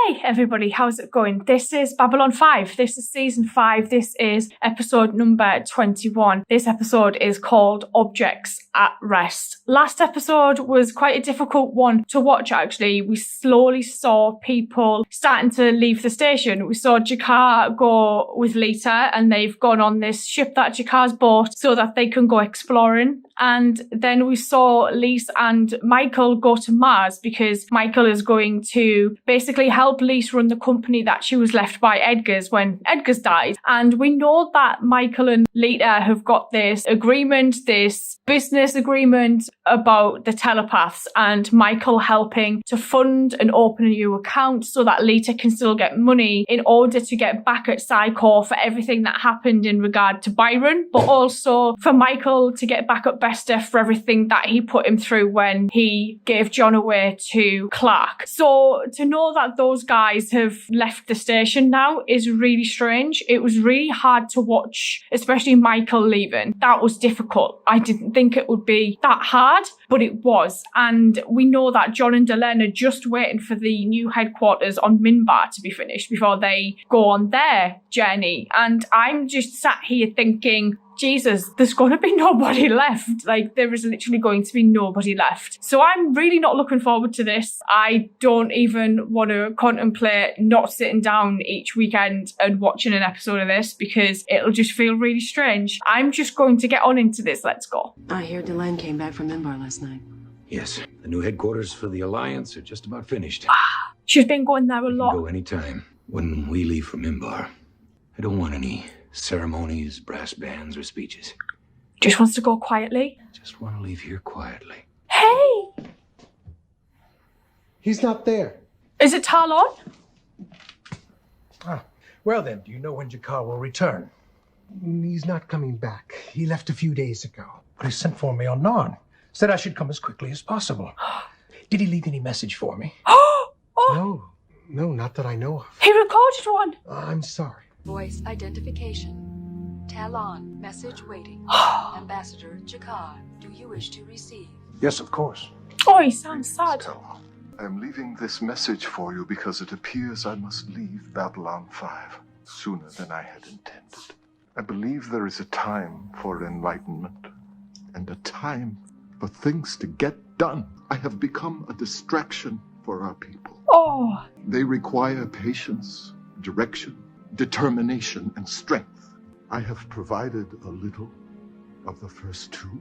Hey everybody, how's it going? This is Babylon 5. This is season 5. This is episode number 21. This episode is called Objects at Rest. Last episode was quite a difficult one to watch actually. We slowly saw people starting to leave the station. We saw Jakar go with Lita and they've gone on this ship that Jakar's bought so that they can go exploring. And then we saw Lise and Michael go to Mars because Michael is going to basically help Lise run the company that she was left by Edgar's when Edgar's died. And we know that Michael and Lita have got this agreement, this business agreement about the telepaths, and Michael helping to fund and open a new account so that Lita can still get money in order to get back at Psychor for everything that happened in regard to Byron, but also for Michael to get back at Bester for everything that he put him through when he gave John away to Clark. So to know that those guys have left the station now is really strange. It was really hard to watch, especially Michael leaving. That was difficult. I didn't think it would be that hard, but it was. And we know that John and Delenn are just waiting for the new headquarters on Minbar to be finished before they go on their journey. And I'm just sat here thinking, Jesus, there's going to be nobody left. Like, there is literally going to be nobody left. So I'm really not looking forward to this. I don't even want to contemplate not sitting down each weekend and watching an episode of this because it'll just feel really strange. I'm just going to get on into this. Let's go. I hear Delenn came back from Minbar last night. Yes, the new headquarters for the Alliance are just about finished. She's been going there a lot. Go anytime. When we leave for Minbar, I don't want any ceremonies, brass bands, or speeches. Just wants to go quietly. Just want to leave here quietly. Hey! He's not there. Is it Talon? Ah, well then, do you know when Jakar will return? He's not coming back. He left a few days ago. But he sent for me on Narn. Said I should come as quickly as possible. Did he leave any message for me? Oh! No, not that I know of. He recorded one. I'm sorry. Voice identification. Talon. Message waiting. Ambassador Jakar, do you wish to receive? Yes, of course. Oh, he sounds sad. Stella, I am leaving this message for you because it appears I must leave Babylon 5 sooner than I had intended. I believe there is a time for enlightenment and a time for things to get done. I have become a distraction for our people. Oh. They require patience, direction, determination, and strength. I have provided a little of the first two.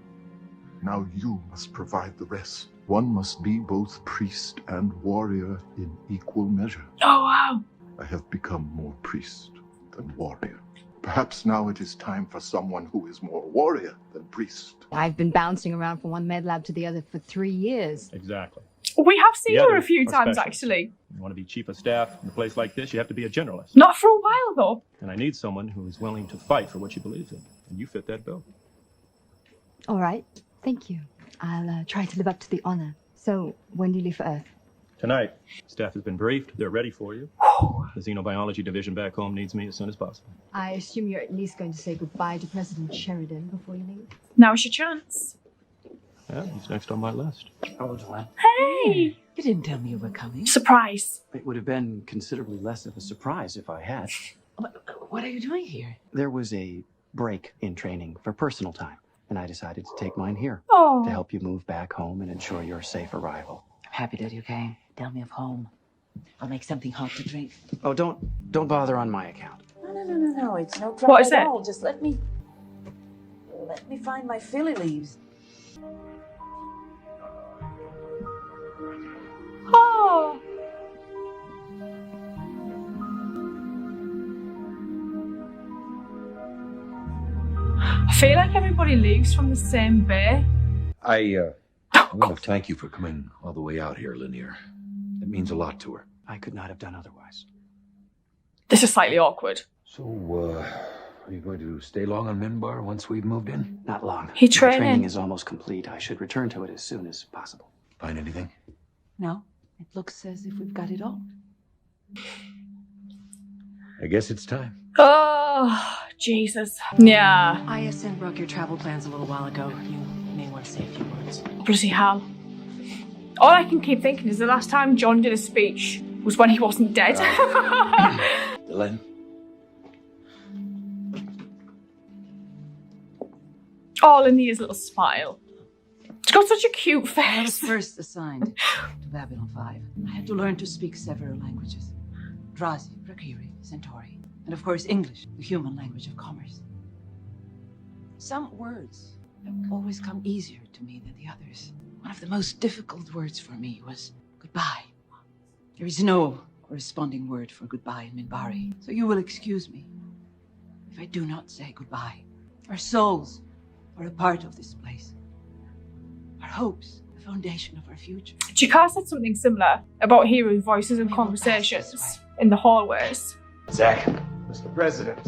Now you must provide the rest. One must be both priest and warrior in equal measure. Oh, wow. I have become more priest than warrior. Perhaps now it is time for someone who is more warrior than priest. I've been bouncing around from one med lab to the other for 3 years. Exactly. We have seen The her a others few are times, special. actually. You want to be chief of staff in a place like this, you have to be a generalist. Not for a while, though. And I need someone who is willing to fight for what she believes in. And you fit that bill. All right, thank you. I'll try to live up to the honor. So, when do you leave for Earth? Tonight, staff has been briefed. They're ready for you. The Xenobiology division back home needs me as soon as possible. I assume you're at least going to say goodbye to President Sheridan before you leave. Now's your chance. Yeah, he's next on my list. Hello, Delenn. Hey! You didn't tell me you were coming. Surprise. It would have been considerably less of a surprise if I had. What are you doing here? There was a break in training for personal time, and I decided to take mine here Oh. to help you move back home and ensure your safe arrival. I'm happy that you came. Tell me of home. I'll make something hot to drink. Oh, don't bother on my account. No. It's no trouble What is at it? all. Just let me find my filly leaves. Oh. I feel like everybody leaves from the same bay. I want to thank you for coming all the way out here, Linear. It means a lot to her. I could not have done otherwise. This is slightly awkward. So, are you going to stay long on Minbar once we've moved in? Not long. He My training. training is almost complete. I should return to it as soon as possible. Find anything? No, it looks as if we've got it all. I guess it's time. Oh, Jesus. Yeah. ISN broke your travel plans a little while ago. You may want to say a few words. Bloody hell. All I can keep thinking is the last time John did a speech was when he wasn't dead. Delenn? All in his little smile. She's got such a cute When I was face. first assigned to Babylon 5, I had to learn to speak several languages. Drazi, Rakiri, Centauri, and of course English, the human language of commerce. Some words have always come easier to me than the others. One of the most difficult words for me was goodbye. There is no corresponding word for goodbye in Minbari, so you will excuse me if I do not say goodbye. Our souls are a part of this place. Our hopes, the foundation of our future. Jakar said something similar about hearing voices and conversations in the hallways. Zach. Mr. President.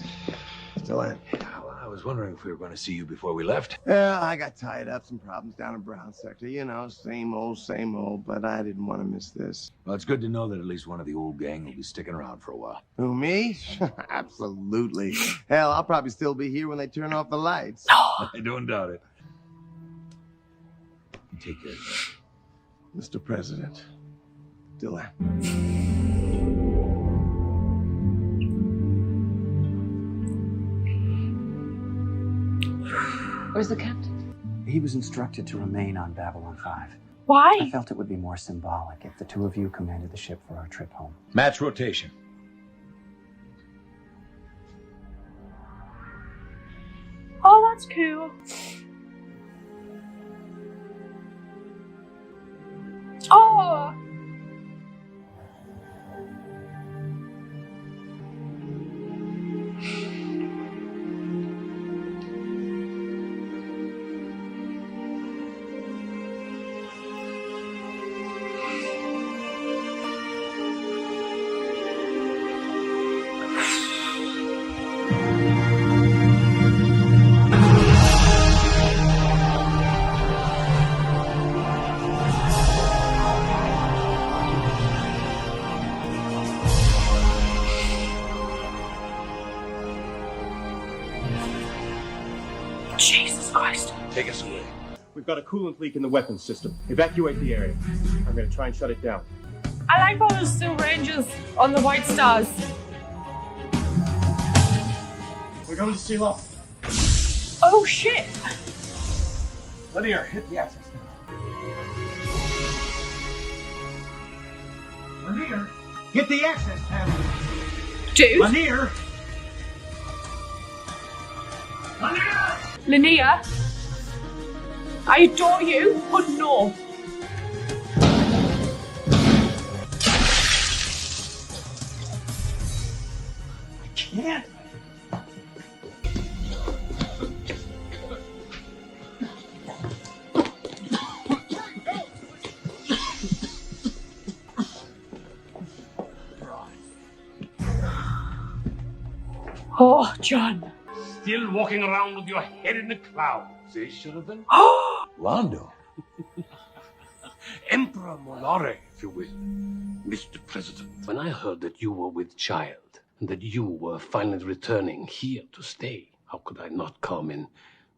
Delenn. Well, I was wondering if we were going to see you before we left. Yeah, I got tied up, some problems down in Brown Sector. You know, same old, but I didn't want to miss this. Well, it's good to know that at least one of the old gang will be sticking around for a while. Who, me? Absolutely. Hell, I'll probably still be here when they turn off the lights. I don't doubt it. Take care. Mr. President. Delenn. Where's the captain? He was instructed to remain on Babylon 5. I Why? felt it would be more symbolic if the two of you commanded the ship for our trip home. Match rotation. Oh, that's cool. Oh! Jesus Christ. Take us away. We've got a coolant leak in the weapons system. Evacuate the area. I'm going to try and shut it down. I like all those still rangers on the White Stars. We're going to seal off. Oh shit! Linear, hit the access. Lanier, get the access panel. Dude, Lanier! Linnea, I adore you, but no. Can't. Oh, John. Still walking around with your head in the clouds, eh, Sheridan? Londo. Emperor Molare, if you will. Mr. President, when I heard that you were with child, and that you were finally returning here to stay, how could I not come and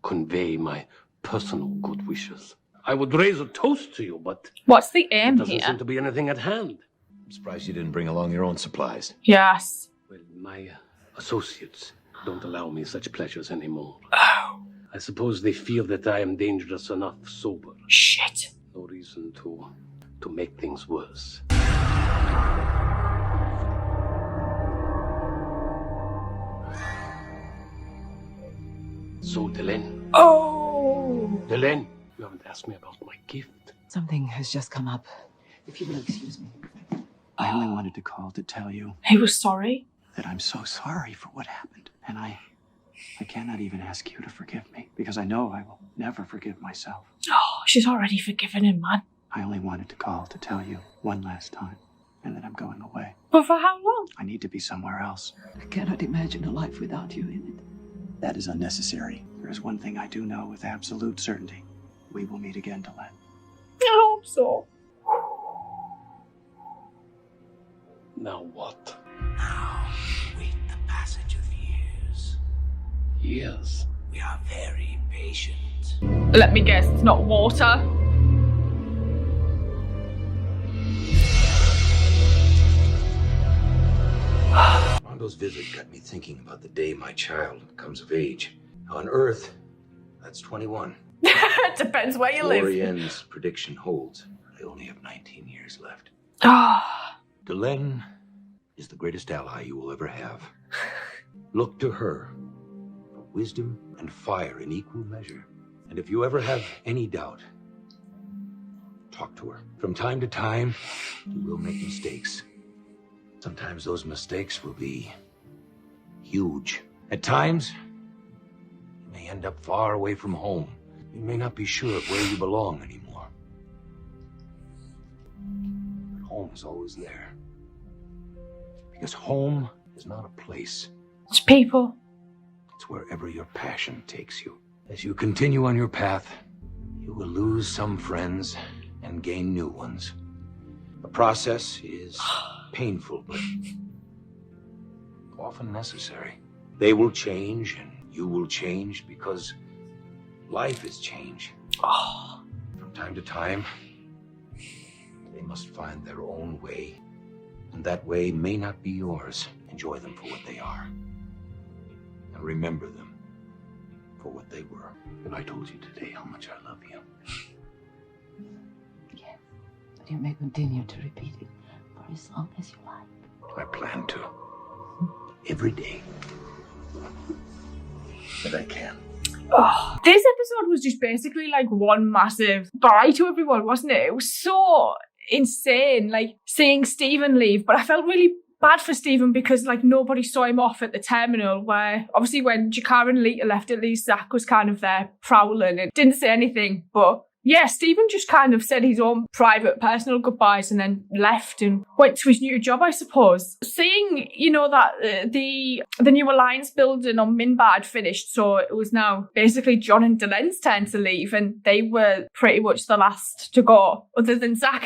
convey my personal good wishes? I would raise a toast to you, but What's the there aim doesn't here? seem to be anything at hand. I'm surprised you didn't bring along your own supplies. Yes. Well, my associates don't allow me such pleasures anymore. Oh. I suppose they feel that I am dangerous enough sober. Shit. No reason to make things worse. So, Delenn. Oh. Delenn, you haven't asked me about my gift. Something has just come up. If you will excuse me. I only wanted to call to tell you He was sorry. that I'm so sorry for what happened. And I cannot even ask you to forgive me because I know I will never forgive myself. Oh, she's already forgiven him, man. I only wanted to call to tell you one last time and that I'm going away. But for how long? I need to be somewhere else. I cannot imagine a life without you in it. That is unnecessary. There is one thing I do know with absolute certainty. We will meet again, Delenn. I hope so. Now what? Now, wait the passage of years. Years? We are very patient. Let me guess, it's not water. Kylo's visit got me thinking about the day my child comes of age. On Earth, that's 21. Depends where you live. Lorien's prediction holds. I only have 19 years left. Ah. Delenn is the greatest ally you will ever have. Look to her for wisdom and fire in equal measure. And if you ever have any doubt, talk to her. From time to time, you will make mistakes. Sometimes those mistakes will be huge. At times, you may end up far away from home. You may not be sure of where you belong anymore. But home is always there. Because home is not a place. It's people. It's wherever your passion takes you. As you continue on your path, you will lose some friends and gain new ones. The process is painful, but often necessary. They will change, and you will change, because life is change. From time to time, they must find their own way, and that way may not be yours. Enjoy them for what they are, and remember them for what they were. And I told you today how much I love you. Yes, but you may continue to repeat it for as long as you like. I plan to. Every day. That I can. Oh, this episode was just basically like one massive bye to everyone, wasn't it? It was so insane, like seeing Stephen leave, but I felt really bad for Stephen because like nobody saw him off at the terminal, where obviously when Jakar and Lita left, at least Zach was kind of there prowling and didn't say anything. But yeah, Stephen just kind of said his own private personal goodbyes and then left and went to his new job, I suppose. Seeing, you know, that the new alliance building on Minbar had finished, so it was now basically John and Delenn's turn to leave, and they were pretty much the last to go, other than Zach,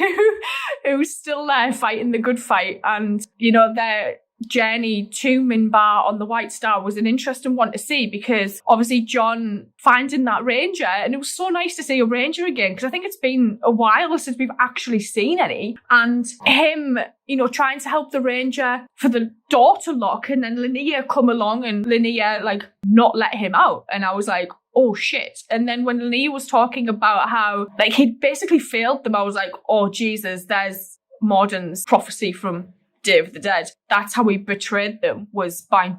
who was still there fighting the good fight. And, you know, their journey to Minbar on the White Star was an interesting one to see, because obviously John finding that Ranger, and it was so nice to see a Ranger again, because I think it's been a while since we've actually seen any, and him, you know, trying to help the Ranger for the door to lock, and then Linnea come along and Linnea like not let him out, and I was like, oh shit. And then when Linnea was talking about how like he'd basically failed them, I was like, oh Jesus, there's Morden's prophecy from Day of the Dead. That's how he betrayed them, was by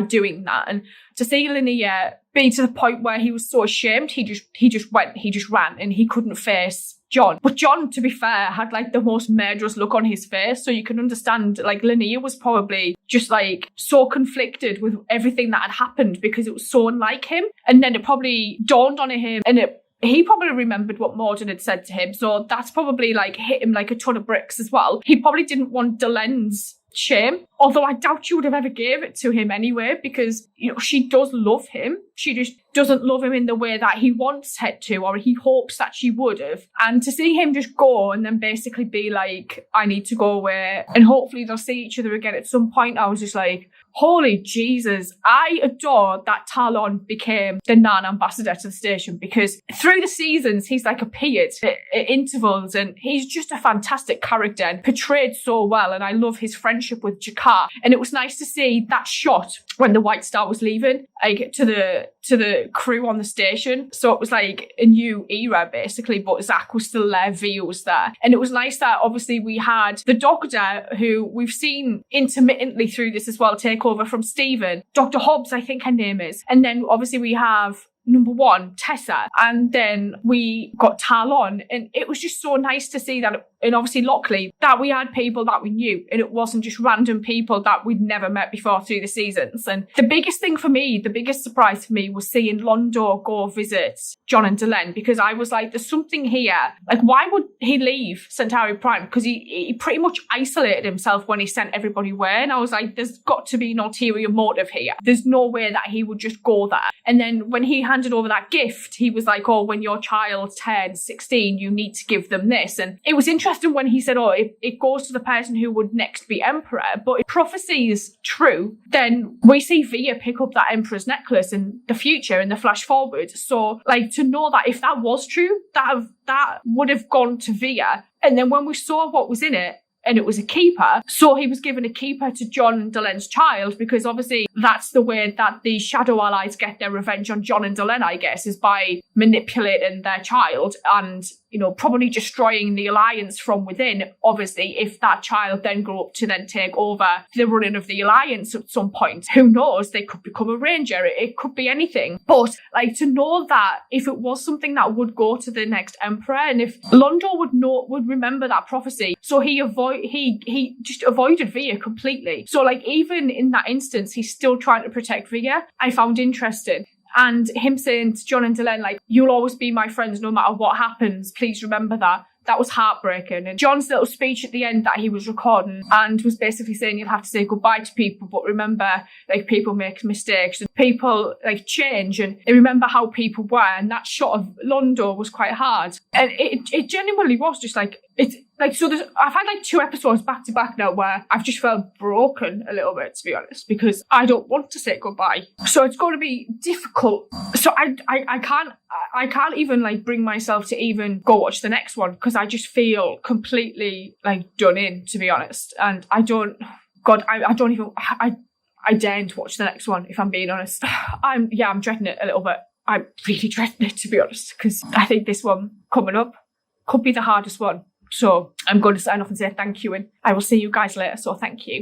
doing that. And to see Linnea be to the point where he was so ashamed, he just ran, and he couldn't face John. But John, to be fair, had like the most murderous look on his face, so you can understand like Linnea was probably just like so conflicted with everything that had happened because it was so unlike him. And then it probably dawned on him, and he probably remembered what Morden had said to him, so that's probably like hit him like a ton of bricks as well. He probably didn't want Delenn's shame, although I doubt she would have ever gave it to him anyway, because, you know, she does love him. She just doesn't love him in the way that he wants her to, or he hopes that she would have. And to see him just go and then basically be like, I need to go away, and hopefully they'll see each other again at some point, I was just like, holy Jesus. I adore that Talon became the non-ambassador to the station, because through the seasons he's like appeared at intervals, and he's just a fantastic character and portrayed so well, and I love his friendship with Jakar. And it was nice to see that shot when the White Star was leaving, like to the crew on the station. So it was like a new era basically, but Zach was still there, Via was there. And it was nice that obviously we had the Doctor, who we've seen intermittently through this as well, take over from Stephen. Dr. Hobbs, I think her name is. And then obviously we have number one, Tessa, and then we got Talon, and it was just so nice to see that, and obviously Lockley, that we had people that we knew, and it wasn't just random people that we'd never met before through the seasons. And the biggest thing for me, the biggest surprise for me, was seeing Londo go visit John and Delenn, because I was like, there's something here. Like, why would he leave Centauri Prime? Because he pretty much isolated himself when he sent everybody away, and I was like, there's got to be an ulterior motive here. There's no way that he would just go there. And then when he handed over that gift, he was like, oh, when your child turns 16, you need to give them this. And it was interesting when he said, oh, it goes to the person who would next be emperor. But if prophecy is true, then we see Via pick up that emperor's necklace in the future, in the flash forward. So like, to know that if that was true, that would have gone to Via. And then when we saw what was in it, and it was a keeper. So he was given a keeper to John and Delen's child, because obviously that's the way that the Shadow Allies get their revenge on John and Delen, I guess, is by manipulating their child and, you know, probably destroying the Alliance from within. Obviously, if that child then grew up to then take over the running of the Alliance at some point, who knows? They could become a Ranger. It could be anything. But like, to know that if it was something that would go to the next Emperor, and if Londo would remember that prophecy, so he just avoided Via completely. So like, even in that instance, he's still trying to protect Via. I found interesting. And him saying to John and Delenn, like, you'll always be my friends no matter what happens. Please remember that. That was heartbreaking. And John's little speech at the end that he was recording and was basically saying you'll have to say goodbye to people, but remember, like, people make mistakes and people, like, change, and remember how people were. And that shot of Londo was quite hard. And it genuinely was just like, it's like, so I've had like 2 episodes back to back now where I've just felt broken a little bit, to be honest, because I don't want to say goodbye. So it's going to be difficult. So I can't even like bring myself to even go watch the next one, because I just feel completely like done in, to be honest. And I don't daren't watch the next one, if I'm being honest. I'm dreading it a little bit. I'm really dreading it, to be honest, because I think this one coming up could be the hardest one. So I'm going to sign off and say thank you, and I will see you guys later. So thank you.